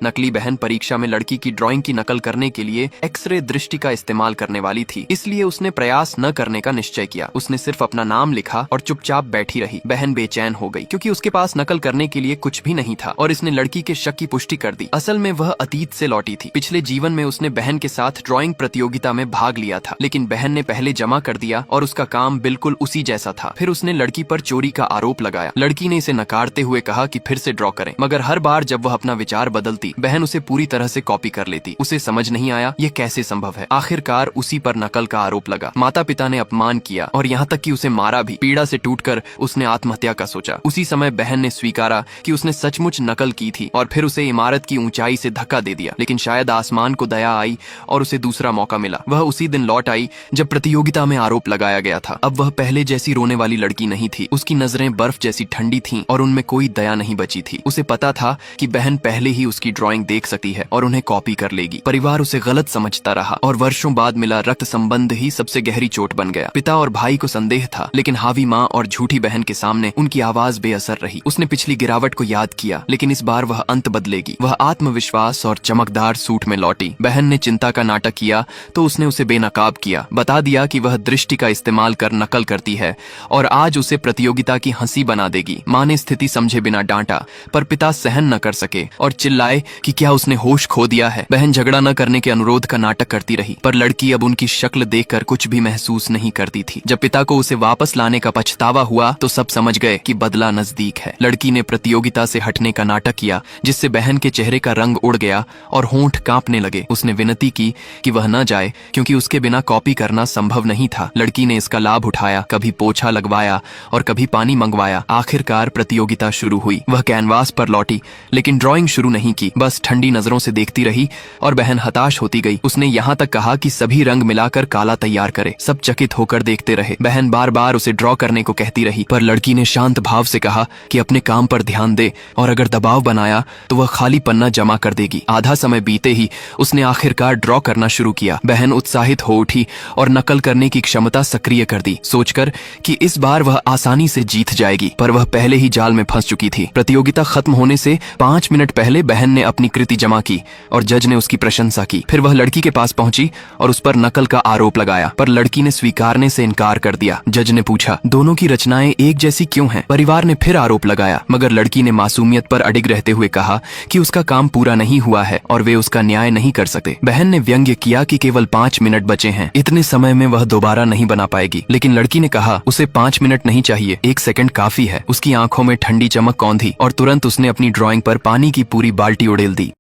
नकली बहन परीक्षा में लड़की की ड्राइंग की नकल करने के लिए एक्सरे दृष्टि का इस्तेमाल करने वाली थी, इसलिए उसने प्रयास न करने का निश्चय किया। उसने सिर्फ अपना नाम लिखा और चुपचाप बैठी रही। बहन बेचैन हो गई क्योंकि उसके पास नकल करने के लिए कुछ भी नहीं था और इसने लड़की के शक की पुष्टि कर दी। असल में वह अतीत से लौटी थी। पिछले जीवन में उसने बहन के साथ ड्राइंग प्रतियोगिता में भाग लिया था, लेकिन बहन ने पहले जमा कर दिया और उसका काम बिल्कुल उसी जैसा था। फिर उसने लड़की पर चोरी का आरोप लगाया। लड़की ने इसे नकारते हुए कहा कि फिर से ड्रॉ करें, मगर हर बार जब वह अपना विचार बदलती, बहन उसे पूरी तरह से कॉपी कर लेती। उसे समझ नहीं आया ये कैसे संभव है। आखिरकार उसी पर नकल का आरोप लगा। माता पिता ने अपमान किया और यहाँ तक कि उसे मारा भी। पीड़ा से टूटकर उसने आत्महत्या का सोचा। उसी समय बहन ने स्वीकारा कि उसने सचमुच नकल की थी और फिर उसे इमारत की ऊंचाई से धक्का दे दिया। लेकिन शायद आसमान को दया आई और उसे दूसरा मौका मिला। वह उसी दिन लौट आई जब प्रतियोगिता में आरोप लगाया गया था। अब वह पहले जैसी रोने वाली लड़की नहीं थी। उसकी नजरें बर्फ जैसी ठंडी थीं और उनमें कोई दया नहीं बची थी। उसे पता था कि बहन पहले ही उसकी ड्राइंग देख सकती है और उन्हें कॉपी कर लेगी। परिवार उसे गलत समझता रहा और वर्षों बाद मिला रक्त संबंध ही सबसे गहरी चोट बन गया। पिता और भाई को संदेह था, लेकिन हावी माँ और झूठी बहन के सामने उनकी आवाज बेअसर रही। उसने पिछली गिरावट को याद किया, लेकिन इस बार वह अंत बदलेगी। वह आत्मविश्वास और चमकदार सूट में लौटी। बहन ने चिंता का नाटक किया तो उसने उसे बेनकाब किया, बता दिया कि वह दृष्टि का इस्तेमाल कर नकल करती है और आज उसे प्रतियोगिता की हंसी बना देगी। माँ ने स्थिति समझे बिना डांटा, पर पिता सहन न कर सके और चिल्लाए कि क्या उसने होश खो दिया है। बहन झगड़ा न करने के अनुरोध का नाटक करती रही, पर लड़की अब उनकी शक्ल देखकर कुछ भी महसूस नहीं करती थी। जब पिता को उसे वापस लाने का पछतावा हुआ तो सब समझ गए कि बदला नजदीक है। लड़की ने प्रतियोगिता से हटने का नाटक किया, जिससे बहन के चेहरे का रंग उड़ गया और होंठ कांपने लगे। उसने विनती की कि वह न जाए, क्योंकि उसके बिना कॉपी करना संभव नहीं था। लड़की ने इसका लाभ उठाया, कभी पोछा लगवाया और कभी पानी मंगवाया। आखिरकार प्रतियोगिता शुरू हुई। वह कैनवास पर लौटी, लेकिन ड्राइंग शुरू नहीं की, बस ठंडी नजरों से देखती रही और बहन हताश होती गई। उसने यहाँ तक कहा कि सभी रंग मिलाकर काला तैयार करे। सब चकित होकर देखते रहे। बहन बार बार उसे ड्रॉ करने को कहती रही, पर लड़की ने शांत भाव से कहा कि अपने काम पर ध्यान दे और अगर दबाव बनाया तो वह खाली पन्ना जमा कर देगी। आधा समय बीते ही उसने आखिरकार ड्रॉ करना शुरू किया। बहन उत्साहित हो उठी और नकल करने की क्षमता सक्रिय कर दी, सोचकर कि इस बार वह आसानी से जीत जाएगी, पर वह पहले ही जाल में फंस चुकी थी। प्रतियोगिता खत्म होने से 5 मिनट पहले बहन ने अपनी कृति जमा की और जज ने उसकी प्रशंसा की। फिर वह लड़की के पास पहुंची और उस पर नकल का आरोप लगाया, पर लड़की ने स्वीकारने से इनकार कर दिया। जज ने पूछा, दोनों की रचनाएं एक जैसी क्यों हैं? परिवार ने फिर आरोप लगाया, मगर लड़की ने मासूमियत पर अडिग रहते हुए कहा कि उसका काम पूरा नहीं हुआ है और वे उसका न्याय नहीं कर सकते। बहन ने व्यंग्य किया कि केवल 5 मिनट बचे हैं, इतने समय में वह दोबारा नहीं बना पाएगी। लेकिन लड़की ने कहा उसे 5 मिनट नहीं चाहिए, 1 सेकंड काफी है। उसकी आंखों में ठंडी चमक कौंधी और तुरंत उसने अपनी ड्राइंग पर पानी की पूरी बाल्टी उड़ेल दी।